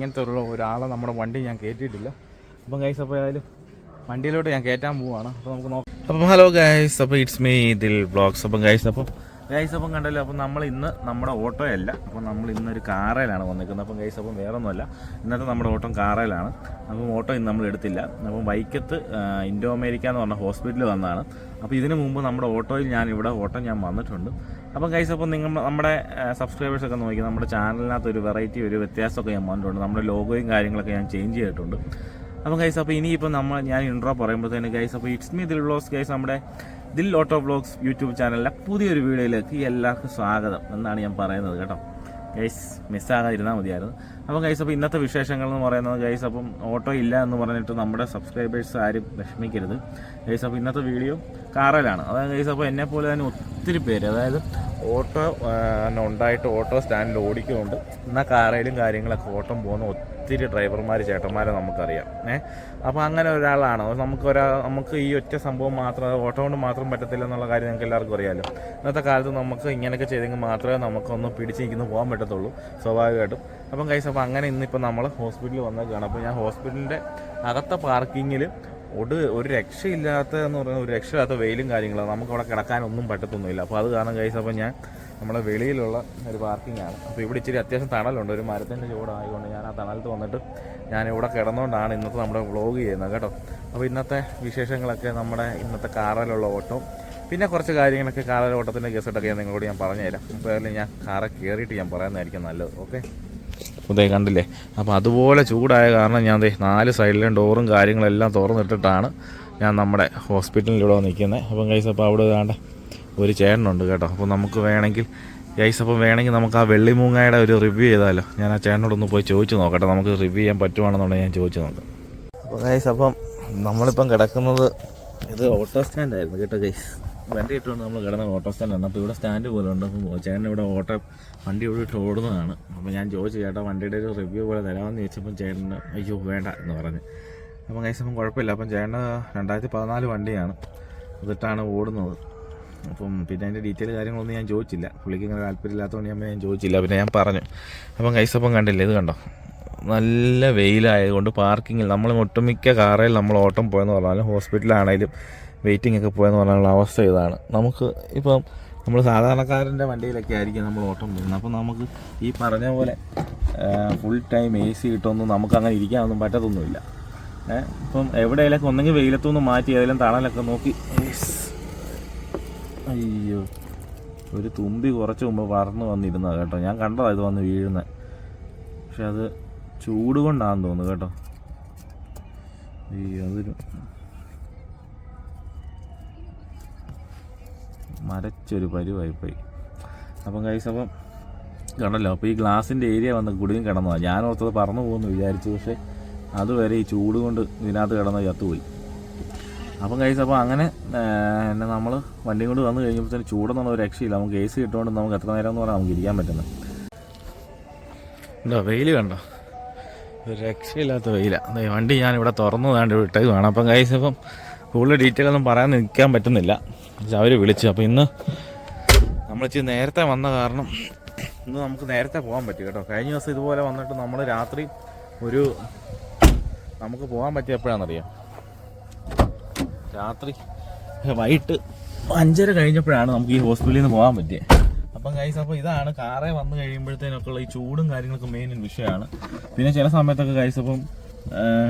ഇങ്ങനത്തെ ഒരാളെ നമ്മുടെ വണ്ടി ഞാൻ കയറ്റിയിട്ടില്ല. അപ്പം ഗൈസ് അപ്പോൾ ഏതായാലും വണ്ടിയിലോട്ട് ഞാൻ കയറ്റാൻ പോവുകയാണ്. അപ്പോൾ നമുക്ക് നോക്കാം. അപ്പം ഹലോ ഗൈസ്, അപ്പോൾ ഇറ്റ്സ് മീ ദിൽ വ്ളോഗ്സ്. അപ്പം ഗൈസ് അപ്പം കണ്ടല്ലോ. അപ്പം നമ്മൾ ഇന്ന് നമ്മുടെ ഓട്ടോയല്ല, അപ്പം നമ്മൾ ഇന്നൊരു കാറയിലാണ് വന്നിരിക്കുന്നത്. അപ്പം ഗൈസ് അപ്പം വേറൊന്നുമല്ല, ഇന്നത്തെ നമ്മുടെ ഓട്ടം കാറയിലാണ്. അപ്പം ഓട്ടോ ഇന്ന് നമ്മൾ എടുത്തില്ല. അപ്പം വൈക്കത്ത് ഇൻഡോ അമേരിക്ക എന്ന് പറഞ്ഞ ഹോസ്പിറ്റലിൽ വന്നതാണ്. അപ്പോൾ ഇതിനു മുമ്പ് നമ്മുടെ ഓട്ടോയിൽ ഞാൻ വന്നിട്ടുണ്ട്. അപ്പം ഗൈസ് അപ്പം നമ്മുടെ സബ്സ്ക്രൈബേഴ്സൊക്കെ നോക്കി നമ്മുടെ ചാനലിനകത്ത് ഒരു വെറൈറ്റി ഒരു വ്യത്യാസമൊക്കെ ഞാൻ വന്നിട്ടുണ്ട്. നമ്മുടെ ലോഗോയും കാര്യങ്ങളൊക്കെ ഞാൻ ചേഞ്ച് ചെയ്തിട്ടുണ്ട്. അപ്പം ഗൈസ് അപ്പോൾ ഇനിയിപ്പോൾ ഞാൻ ഇൻട്രോ പറയുമ്പോഴത്തേന് ഗൈസ് അപ്പോൾ it's me Dil vlogs guys, നമ്മുടെ ദിൽ ഓട്ടോ വ്ളോഗ്സ് യൂട്യൂബ് ചാനലിലെ പുതിയൊരു വീഡിയോയിലേക്ക് എല്ലാവർക്കും സ്വാഗതം എന്നാണ് ഞാൻ പറയുന്നത് കേട്ടോ. ഗൈസ് മിസ്സാകാതിരുന്നാൽ മതിയായിരുന്നു. അപ്പം ഗൈസ് അപ്പോൾ ഇന്നത്തെ വിശേഷങ്ങൾ എന്ന് പറയുന്നത് ഗൈസ് അപ്പം ഓട്ടോ ഇല്ല എന്ന് പറഞ്ഞിട്ട് നമ്മുടെ സബ്സ്ക്രൈബേഴ്സ് ആരും വിഷമിക്കരുത് ഗൈസ്. അപ്പോൾ ഇന്നത്തെ വീഡിയോ കാറിലാണ്. അതായത് ഗൈസ് അപ്പോൾ എന്നെപ്പോലെ തന്നെ ഒത്തിരി പേര്, അതായത് ഓട്ടോ ഉണ്ടായിട്ട് ഓട്ടോ സ്റ്റാൻഡിൽ ഓടിക്കുന്നുണ്ട്. എന്നാൽ കാറയിലും കാര്യങ്ങളൊക്കെ ഓട്ടം പോകുന്ന ഒത്തിരി ഡ്രൈവർമാർ ചേട്ടന്മാരെ നമുക്കറിയാം. അപ്പോൾ അങ്ങനെ ഒരാളാണ് നമുക്ക് ഈ ഒറ്റ സംഭവം മാത്രം ഓട്ടോ കൊണ്ട് മാത്രം പറ്റത്തില്ല എന്നുള്ള കാര്യം നിങ്ങൾക്ക് എല്ലാവർക്കും അറിയാമല്ലോ. ഇന്നത്തെ കാലത്ത് നമുക്ക് ഇങ്ങനെയൊക്കെ ചെയ്തെങ്കിൽ മാത്രമേ നമുക്കൊന്ന് പിടിച്ചിരിക്കുന്നു പോകാൻ പറ്റത്തുള്ളൂ സ്വാഭാവികമായിട്ടും. അപ്പം ഗൈസ് അപ്പോൾ അങ്ങനെ ഇന്നിപ്പോൾ നമ്മൾ ഹോസ്പിറ്റലിൽ വന്നേക്കാണ്. അപ്പോൾ ഞാൻ ഹോസ്പിറ്റലിൻ്റെ അകത്തെ പാർക്കിങ്ങിൽ ഒരു രക്ഷയില്ലാത്തതെന്ന് പറഞ്ഞാൽ ഒരു രക്ഷയില്ലാത്ത വെയിലും കാര്യങ്ങളും, നമുക്കവിടെ കിടക്കാനൊന്നും പറ്റത്തൊന്നുമില്ല. അപ്പോൾ അത് കാരണം ഗൈസ് അപ്പോൾ നമ്മളെ വെളിയിലുള്ള ഒരു പാർക്കിങ്ങാണ്. അപ്പോൾ ഇവിടെ ഇച്ചിരി അത്യാവശ്യം തണലുണ്ട്, ഒരു മരത്തിൻ്റെ ചൂടായതുകൊണ്ട് ഞാൻ ആ തണലത്ത് വന്നിട്ട് ഞാൻ ഇവിടെ കിടന്നുകൊണ്ടാണ് ഇന്നത്തെ നമ്മുടെ വ്ളോഗ് ചെയ്യുന്നത് കേട്ടോ. അപ്പോൾ ഇന്നത്തെ വിശേഷങ്ങളൊക്കെ നമ്മുടെ ഇന്നത്തെ കാറിലുള്ള ഓട്ടം, പിന്നെ കുറച്ച് കാര്യങ്ങളൊക്കെ കാറിലെ ഓട്ടത്തിൻ്റെ കേസിട്ടൊക്കെ നിങ്ങളോട് ഞാൻ പറഞ്ഞുതരാം. അപ്പോൾ ഞാൻ കാറെ കയറിയിട്ട് ഞാൻ പറയുന്നതായിരിക്കും നല്ലത്. ഓക്കെ, അതേ കണ്ടില്ലേ. അപ്പോൾ അതുപോലെ ചൂടായ കാരണം ഞാൻ 4 സൈഡിലും ഡോറും കാര്യങ്ങളെല്ലാം തുറന്നിട്ടിട്ടാണ് ഞാൻ നമ്മുടെ ഹോസ്പിറ്റലിലൂടെ നിൽക്കുന്നത്. അപ്പം ഗൈസ് അപ്പോൾ അവിടെ വേണ്ട ഒരു ചേട്ടനുണ്ട് കേട്ടോ. അപ്പോൾ നമുക്ക് വേണമെങ്കിൽ നമുക്ക് ആ വെള്ളിമൂങ്ങയുടെ ഒരു റിവ്യൂ ചെയ്താലോ. ഞാൻ ആ ചേട്ടനോടൊന്ന് പോയി ചോദിച്ചു നോക്കട്ടെ, നമുക്ക് റിവ്യൂ ചെയ്യാൻ പറ്റുവാണെന്നുണ്ടെങ്കിൽ ഞാൻ ചോദിച്ചു നോക്കാം. അപ്പോൾ ഗൈസ് അപ്പം നമ്മളിപ്പം കിടക്കുന്നത് ഇത് ഓട്ടോ സ്റ്റാൻഡായിരുന്നു കേട്ടോ ഗൈസ്. വണ്ടി ഇട്ടുകൊണ്ട് നമ്മൾ കിടന്ന ഓട്ടോ സ്റ്റാൻഡാണ്. അപ്പോൾ ഇവിടെ സ്റ്റാൻഡ് പോലെ ഉണ്ട്. അപ്പോൾ ചേട്ടൻ ഇവിടെ വണ്ടി ഇവിടെ ഇട്ട് ഓടുന്നതാണ്. അപ്പോൾ ഞാൻ ചോദിച്ചു ചേട്ടാ വണ്ടിയുടെ ഒരു റിവ്യൂ പോലെ തരാമെന്ന് ചോദിച്ചപ്പം ചേട്ടന് അയ്യോ വേണ്ട എന്ന് പറഞ്ഞ്. അപ്പം ഗൈസ് അപ്പം കുഴപ്പമില്ല. അപ്പം ചേട്ടന് 2014 വണ്ടിയാണ്, അതിട്ടാണ് ഓടുന്നത്. അപ്പം പിന്നെ അതിൻ്റെ ഡീറ്റെയിൽ കാര്യങ്ങളൊന്നും ഞാൻ ചോദിച്ചില്ല, പുള്ളിക്ക് ഇങ്ങനെ താല്പര്യമില്ലാത്തതുകൊണ്ട് ഞാൻ ചോദിച്ചില്ല. പിന്നെ ഞാൻ പറഞ്ഞു. അപ്പം ഗൈസ് അപ്പം കണ്ടില്ലേ, ഇത് കണ്ടോ, നല്ല വെയിലായതുകൊണ്ട് പാർക്കിങ്ങിൽ നമ്മൾ ഒട്ടുമിക്ക കാറിൽ നമ്മൾ ഓട്ടം പോയെന്ന് പറഞ്ഞാലും ഹോസ്പിറ്റലാണെങ്കിലും വെയിറ്റിംഗ് ഒക്കെ പോയെന്ന് പറഞ്ഞാലുള്ള അവസ്ഥ ഇതാണ്. നമുക്ക് ഇപ്പം നമ്മൾ സാധാരണക്കാരൻ്റെ വണ്ടിയിലൊക്കെ ആയിരിക്കും നമ്മൾ ഓട്ടം പോകുന്നത്. അപ്പം നമുക്ക് ഈ പറഞ്ഞ പോലെ ഫുൾ ടൈം AC ഇട്ടൊന്നും നമുക്ക് അങ്ങനെ ഇരിക്കാനൊന്നും പറ്റത്തൊന്നുമില്ല. ഇപ്പം എവിടെയെങ്കിലൊക്കെ ഒന്നെങ്കിൽ വെയിലത്തൊന്ന് മാറ്റി ഏതെങ്കിലും തണലൊക്കെ നോക്കി. അയ്യോ, ഒരു തുമ്പി കുറച്ച് മുമ്പ് പറന്ന് വന്നിരുന്നത് കേട്ടോ. ഞാൻ കണ്ടതാണ് ഇത് വന്ന് വീഴുന്നത്, പക്ഷെ അത് ചൂട് കൊണ്ടാണെന്ന് തോന്നുന്നു കേട്ടോ. അയ്യോ, അതൊരു മരച്ചൊരു പരുവായിപ്പോയി. അപ്പം ഗൈസ് അപ്പം കണ്ടല്ലോ. അപ്പോൾ ഈ ഗ്ലാസിൻ്റെ ഏരിയ വന്ന് കുടുങ്ങി കിടന്നതാണ്. ഞാൻ ഓർത്തത് പറന്നു പോകുമെന്ന് വിചാരിച്ചു, പക്ഷേ അതുവരെ ഈ ചൂട് കൊണ്ട് ഇതിനകത്ത് കിടന്ന് ചത്തുപോയി. അപ്പം ഗൈസ് അപ്പോൾ അങ്ങനെ നമ്മൾ വണ്ടിയും കൊണ്ട് വന്നു കഴിഞ്ഞപ്പോഴത്തേന് ചൂടെന്നുള്ള ഒരു രക്ഷയില്ല. നമുക്ക് AC ഇട്ടുകൊണ്ട് നമുക്ക് എത്ര നേരം എന്ന് പറഞ്ഞാൽ നമുക്ക് ഇരിക്കാൻ പറ്റുന്നത്. ഉണ്ടോ വെയിൽ കണ്ടോ, ഒരു രക്ഷയില്ലാത്ത വെയിലാണ്. വണ്ടി ഞാനിവിടെ തുറന്നതാണ്ട് വിട്ടത് വേണം. അപ്പം ഗൈസ് അപ്പം കൂടുതൽ ഡീറ്റെയിൽ ഒന്നും പറയാൻ നിൽക്കാൻ പറ്റുന്നില്ല, അവർ വിളിച്ചു. അപ്പോൾ ഇന്ന് നമ്മൾ ഇച്ചിരി നേരത്തെ വന്ന കാരണം ഇന്ന് നമുക്ക് നേരത്തെ പോകാൻ പറ്റി കേട്ടോ. കഴിഞ്ഞ ദിവസം ഇതുപോലെ വന്നിട്ട് നമ്മൾ രാത്രി നമുക്ക് പോകാൻ പറ്റിയപ്പോഴാണെന്നറിയാം, രാത്രി വൈകിട്ട് 5:30 കഴിഞ്ഞപ്പോഴാണ് നമുക്ക് ഈ ഹോസ്പിറ്റലിൽ നിന്ന് പോകാൻ പറ്റിയത്. അപ്പം ഗൈസ് അപ്പോൾ ഇതാണ് കാറേ വന്നു കഴിയുമ്പോഴത്തേനൊക്കെയുള്ള ഈ ചൂടും കാര്യങ്ങളൊക്കെ മെയിൻ വിഷയമാണ്. പിന്നെ ചില സമയത്തൊക്കെ ഗൈസ് അപ്പം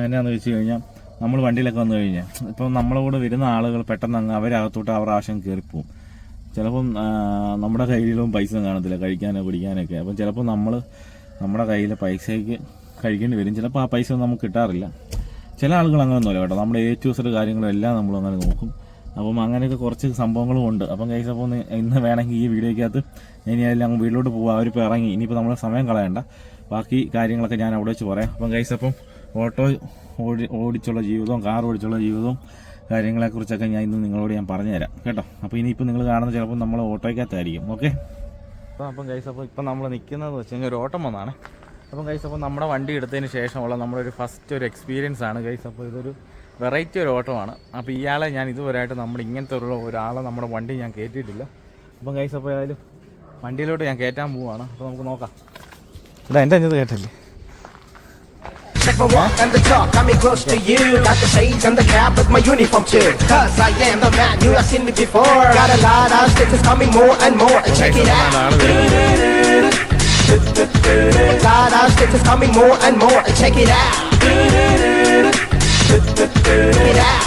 എന്നാന്ന് വെച്ച് കഴിഞ്ഞാൽ നമ്മൾ വണ്ടിയിലൊക്കെ വന്നു കഴിഞ്ഞാൽ ഇപ്പം നമ്മളെ കൂടെ വരുന്ന ആളുകൾ പെട്ടെന്ന് അങ്ങ് അവരകത്തോട്ട് അവർ ആവശ്യം കയറിപ്പോവും. ചിലപ്പം നമ്മുടെ കയ്യിലും പൈസ കാണത്തില്ല കഴിക്കാനോ പിടിക്കാനൊക്കെ. അപ്പം ചിലപ്പോൾ നമ്മുടെ കയ്യിൽ പൈസയ്ക്ക് കഴിക്കേണ്ടി വരും. ചിലപ്പോൾ ആ പൈസ ഒന്നും നമുക്ക് കിട്ടാറില്ല. ചില ആളുകൾ അങ്ങനെ ഒന്നുമില്ല കേട്ടോ, നമ്മുടെ A-to-Z കാര്യങ്ങളും എല്ലാം നമ്മൾ അങ്ങനെ നോക്കും. അപ്പം അങ്ങനെയൊക്കെ കുറച്ച് സംഭവങ്ങളും ഉണ്ട്. അപ്പം ഗൈസ് അപ്പോൾ ഇന്ന് വേണമെങ്കിൽ ഈ വീഡിയോയ്ക്കകത്ത് ഇനി അതിൽ വീട്ടിലോട്ട് പോകുക, അവരിപ്പോൾ ഇറങ്ങി, ഇനിയിപ്പോൾ നമ്മൾ സമയം കളയണ്ട, ബാക്കി കാര്യങ്ങളൊക്കെ ഞാൻ അവിടെ വെച്ച് പറയാം. അപ്പം ഗൈസ് അപ്പം ഓട്ടോ ഓടിച്ചുള്ള ജീവിതവും കാർ ഓടിച്ചുള്ള ജീവിതവും കാര്യങ്ങളെക്കുറിച്ചൊക്കെ ഇന്ന് നിങ്ങളോട് ഞാൻ പറഞ്ഞുതരാം കേട്ടോ. അപ്പോൾ ഇനിയിപ്പോൾ നിങ്ങൾ കാണുന്നത് ചിലപ്പോൾ നമ്മൾ ഓട്ടോയ്ക്കകത്തായിരിക്കും. ഓക്കെ, അപ്പം ഗൈസ് അപ്പോൾ ഇപ്പം നമ്മൾ നിൽക്കുന്നത് വെച്ച് കഴിഞ്ഞാൽ ഒരു ഓട്ടം വന്നാണ്. അപ്പം ഗൈസ് അപ്പോൾ നമ്മുടെ വണ്ടി എടുത്തതിന് ശേഷമുള്ള നമ്മുടെ ഫസ്റ്റ് ഒരു എക്സ്പീരിയൻസ് ആണ് ഗൈസ്. അപ്പോൾ ഇതൊരു വെറൈറ്റി ഒരു ഓട്ടമാണ്. അപ്പോൾ ഇയാളെ ഞാൻ ഇതുവരെയായിട്ട് ഇങ്ങനത്തെ ഒരാളെ നമ്മുടെ വണ്ടി ഞാൻ കയറ്റിയിട്ടില്ല. അപ്പം ഗൈസ് അപ്പോൾ ഏതായാലും വണ്ടിയിലോട്ട് ഞാൻ കയറ്റാൻ പോവുകയാണ്. അപ്പോൾ നമുക്ക് നോക്കാം. എൻ്റെ അഞ്ഞത് കേട്ടല്ലേ. Check my walk and the talk, got me close to you. Got the shades and the cap with my uniform too. Cause I am the man, you have seen me before. Got a lot of stickers coming more and more. Check it out. Lot of stickers coming more and more. Check it out. Check it out.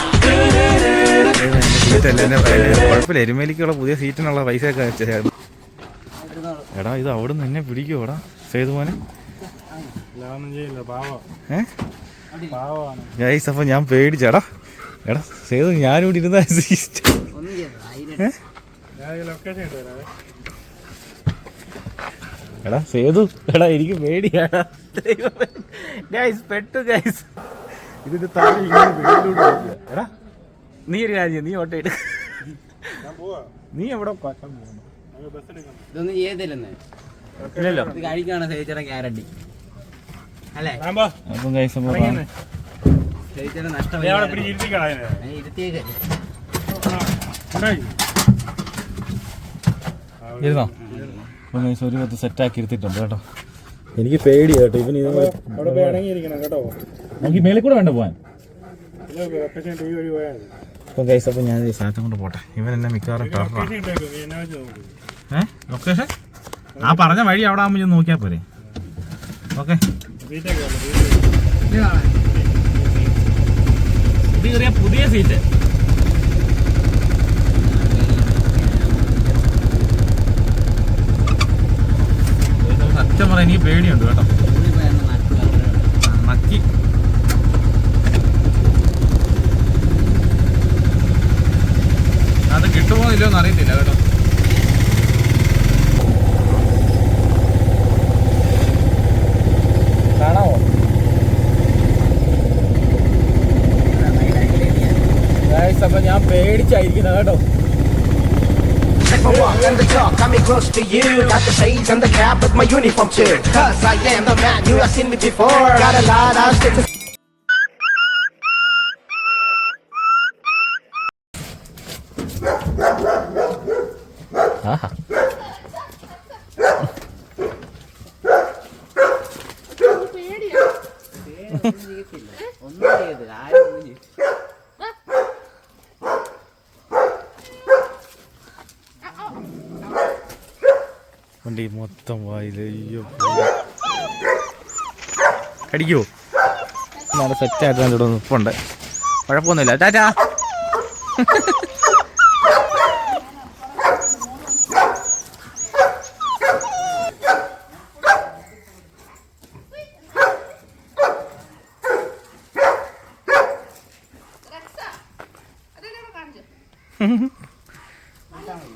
കുഴപ്പമില്ല, എരുമേലിക്കുള്ള പുതിയ സീറ്റിനുള്ള പൈസയൊക്കെ വെച്ചായിരുന്നു. എടാ ഇത് അവിടെ നിന്ന് എന്നെ പിടിക്കുമോ എടാ സേതു മോനെ? ഗൈസ് അപ്പൊ ഞാൻ പേടിച്ചടാ. എടാ സേതു ഞാനും കൂടി ഇരുന്ന എടാ സേതു എടാ എനിക്ക് പേടിയാടാ. ഗൈസ് പെട്ടു ഗൈസ്. ഇതിന്റെ താഴെ എടാ നീ ഒരു കാര്യം, നീ ഓട്ടോ എടുക്ക. നീ എവിടെ പാക്കാൻ പോകുന്നു? ഇതൊന്നും ചെയ്തില്ലെന്ന് ഇല്ലല്ലോ. ഇത് കഴിക്കാണ് ചേച്ചിയുടെ ഗ്യാരണ്ടി അല്ലേ? അപ്പം ഗൈസ് ചേച്ചിയുടെ നഷ്ടം ഇരുത്തിയേക്ക്. ഇരുന്നോ? അപ്പം ഗൈസ് ഒരു പത്ത് സെറ്റാക്കി ഇരുത്തിയിട്ടുണ്ട് കേട്ടോ. എനിക്ക് പേടി കേട്ടോ. ഇവന് നമുക്ക് മേളിൽ കൂടെ വേണ്ട പോവാൻ. അപ്പം ഗൈസ് അപ്പം ഞാൻ ഈ സ്ഥലത്തും കൊണ്ട് പോട്ടെ. ഇവൻ എന്നെ മിക്കവാറും ലൊക്കേഷൻ ആ പറഞ്ഞ വഴി അവിടെ ആകുമ്പോൾ ഞാൻ നോക്കിയാൽ പോരെ. ഓക്കെ ഇത് ചെറിയ പുതിയ സീറ്റ്. സത്യം പറയാൻ എനിക്ക് പേടിയുണ്ട് കേട്ടോ. നക്കി അത് കിട്ടുമോ ഇല്ലയോ എന്ന് അറിയത്തില്ല കേട്ടോ. കാണാമോ? അപ്പൊ ഞാൻ പേടിച്ചായിരിക്കുന്ന കേട്ടോ. Check my walk and the talk, got me close to you. Got the shades and the cap with my uniform too. Cause I am the man, you have seen me before. Got a lot of stickers. ആഹാ ഒന്നും ചെയ്ത് ആരും ഒന്നും ചെയ്തു. വണ്ടി മൊത്തം വായിലയ്യോ കടിക്കുവോ? നല്ല സെറ്റായിട്ട് എൻ്റെ ഇവിടെ നിൽപ്പുണ്ട്. കുഴപ്പമൊന്നുമില്ല. ടാറ്റാ.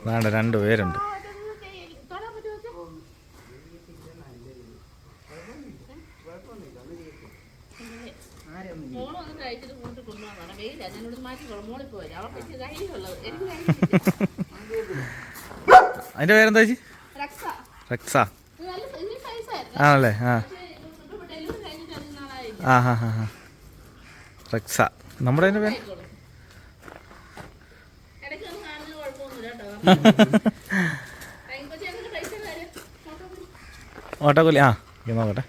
വേണ്ട, 2 പേരുണ്ട്. അതിന്റെ പേരെന്താ ചേച്ചി? റക്സ ആണല്ലേ? ആ ഹാ ഹാ ഹാ റക്സ. നമ്മുടെ അതിന്റെ പേര് ഓട്ടോക്കൂലി. ആ നോക്കട്ടെ.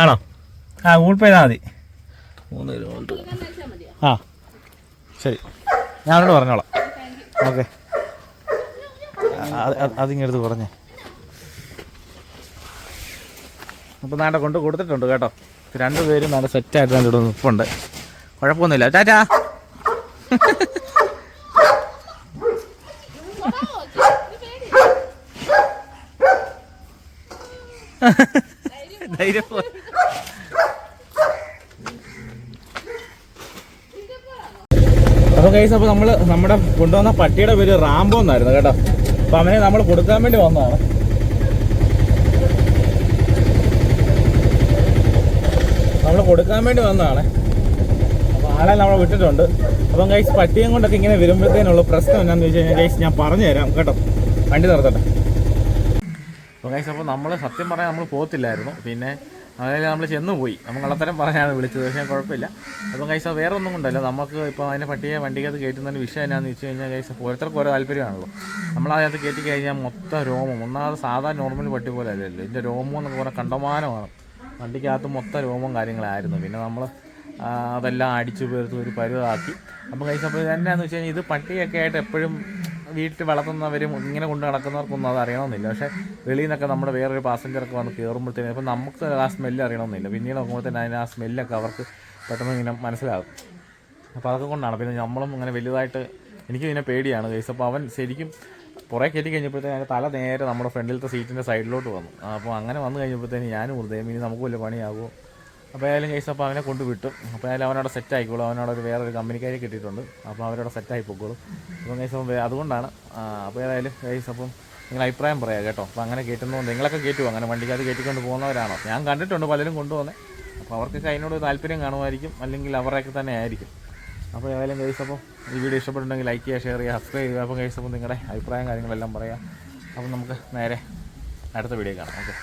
ആണോ? ആ ഗൂഗിൾ പേ ചെയ്താൽ മതി. 3 കിലോമീറ്റർ. ആ ശരി, ഞാൻ അവനോട് പറഞ്ഞോളാം. ഓക്കെ, അതിങ്ങെടുത്ത് പറഞ്ഞേ. അപ്പോൾ നാട്ടെ കൊണ്ട് കൊടുത്തിട്ടുണ്ട് കേട്ടോ. 2 പേരും നല്ല സെറ്റായിട്ട് നല്ല ഇവിടെ നിൽപ്പുണ്ട്. കുഴപ്പമൊന്നുമില്ല. ടാറ്റാ. ധൈര്യം. അപ്പോൾ ഗൈസ്, അപ്പോൾ നമ്മൾ നമ്മുടെ കൊണ്ടുവന്ന പട്ടിയുടെ പേര് റാംബോ എന്നായിരുന്നു കേട്ടോ. അപ്പോൾ അവനെ നമ്മൾ കൊടുക്കാൻ വേണ്ടി വന്നതാണ്. അപ്പോൾ ആളെ നമ്മൾ വിട്ടിട്ടുണ്ട്. അപ്പം ഗൈസ്, പട്ടിയും കൊണ്ടൊക്കെ ഇങ്ങനെ വരുമ്പോഴത്തേനുള്ള പ്രശ്നം എന്നാന്ന് വെച്ച് കഴിഞ്ഞാൽ ഗൈസ് ഞാൻ പറഞ്ഞു തരാം കേട്ടോ. വണ്ടി നിർത്തട്ടെ. അപ്പോൾ ഗൈസ്, അപ്പോൾ നമ്മൾ സത്യം പറയാൻ നമ്മൾ പോകത്തില്ലായിരുന്നു. പിന്നെ അതായത് നമ്മൾ ചെന്ന് പോയി, നമ്മൾ കള്ളത്തരം പറഞ്ഞാണ് വിളിച്ചത്, പക്ഷേ കുഴപ്പമില്ല. അപ്പം കൈസ വേറെ ഒന്നും കൊണ്ടല്ല, നമുക്ക് ഇപ്പോൾ അതിനെ പട്ടിയെ വണ്ടിക്കകത്ത് കയറ്റുന്നതിന് വിഷയം എന്നാന്ന് വെച്ച് കഴിഞ്ഞാൽ കൈസ ഓരോരുത്തർക്ക് ഓരോ താല്പര്യമാണല്ലോ. നമ്മളതിനകത്ത് കയറ്റി കഴിഞ്ഞാൽ മൊത്തം രോമം, ഒന്നാമത് സാധാരണ നോർമൽ പട്ടി പോലെ അല്ലല്ലോ, ഇതിൻ്റെ രോമം എന്നൊക്കെ പറഞ്ഞാൽ കണ്ടമാനമാണ്. വണ്ടിക്കകത്ത് മൊത്തം രോമം കാര്യങ്ങളായിരുന്നു. പിന്നെ നമ്മൾ അതെല്ലാം അടിച്ചു പേർത്ത് ഒരു പരുവാക്കി. അപ്പം കൈസ അപ്പോൾ എന്നാന്ന് വെച്ച് കഴിഞ്ഞാൽ ഇത് പട്ടിയൊക്കെ ആയിട്ട് എപ്പോഴും വീട്ടിൽ വളർത്തുന്നവരും ഇങ്ങനെ കൊണ്ട് നടക്കുന്നവർക്കൊന്നും അത് അറിയണമെന്നില്ല. പക്ഷേ വെളിയിൽ നിന്നൊക്കെ നമ്മുടെ വേറൊരു പാസഞ്ചറൊക്കെ വന്ന് കയറുമ്പോഴത്തേനും ഇപ്പം നമുക്ക് ആ സ്മെല്ല് അറിയണമെന്നില്ല. പിന്നീട് നോക്കുമ്പോഴത്തേനും അതിന് ആ സ്മെല്ലൊക്കെ അവർക്ക് പെട്ടെന്ന് ഇങ്ങനെ മനസ്സിലാകും. അപ്പോൾ അതൊക്കെ കൊണ്ടാണ്. പിന്നെ നമ്മളും ഇങ്ങനെ വലുതായിട്ട് എനിക്ക് ഇതിനെ പേടിയാണ് കേസ്. അപ്പോൾ അവൻ ശരിക്കും പുറകെ കയറ്റി കഴിഞ്ഞപ്പോഴത്തേനും അതിൻ്റെ തല നേരെ നമ്മുടെ ഫ്രണ്ടിലത്തെ സീറ്റിൻ്റെ സൈഡിലോട്ട് വന്നു. അപ്പോൾ അങ്ങനെ വന്നു കഴിഞ്ഞപ്പോഴത്തേനും ഞാനും ഹൃദയം ഇനി നമുക്ക് വലിയ പണിയാകുമോ. അപ്പോൾ ഏതായാലും കേസ് അപ്പോൾ അവനെ കൊണ്ട് വിട്ടു. അപ്പോൾ ഏതായാലും അവനവിടെ സെറ്റ് ആയിക്കോളും. അവനോട് വേറൊരു കമ്പനിക്കാരെ കിട്ടിയിട്ടുണ്ട്. അപ്പോൾ അവരവിടെ സെറ്റായി പോയിക്കോളും. അപ്പം കേസ് അപ്പം അതുകൊണ്ടാണ്. അപ്പോൾ ഏതായാലും കേസ് അപ്പം നിങ്ങൾ അഭിപ്രായം പറയാം കേട്ടോ. അപ്പോൾ അങ്ങനെ കയറ്റുമ്പോൾ നിങ്ങളൊക്കെ കയറ്റുമോ? അങ്ങനെ വണ്ടിക്കകത്ത് കയറ്റിക്കൊണ്ട് പോകുന്നവരാണോ? ഞാൻ കണ്ടിട്ടുണ്ട് പലരും കൊണ്ടുപോകുന്നത്. അപ്പോൾ അവർക്കൊക്കെ അതിനോട് താല്പര്യം കാണുമായിരിക്കും, അല്ലെങ്കിൽ അവരുടെയൊക്കെ തന്നെ ആയിരിക്കും. അപ്പോൾ ഏതായാലും കേസ് അപ്പം ഈ വീഡിയോ ഇഷ്ടപ്പെട്ടുണ്ടെങ്കിൽ ലൈക്ക് ചെയ്യുക, ഷെയർ ചെയ്യുക, സബ്സ്ക്രൈബ് ചെയ്യുക. അപ്പോൾ കേസ് അപ്പം നിങ്ങളുടെ അഭിപ്രായം കാര്യങ്ങളെല്ലാം പറയാം. അപ്പം നമുക്ക് നേരെ അടുത്ത വീഡിയോ കാണാം. ഓക്കെ.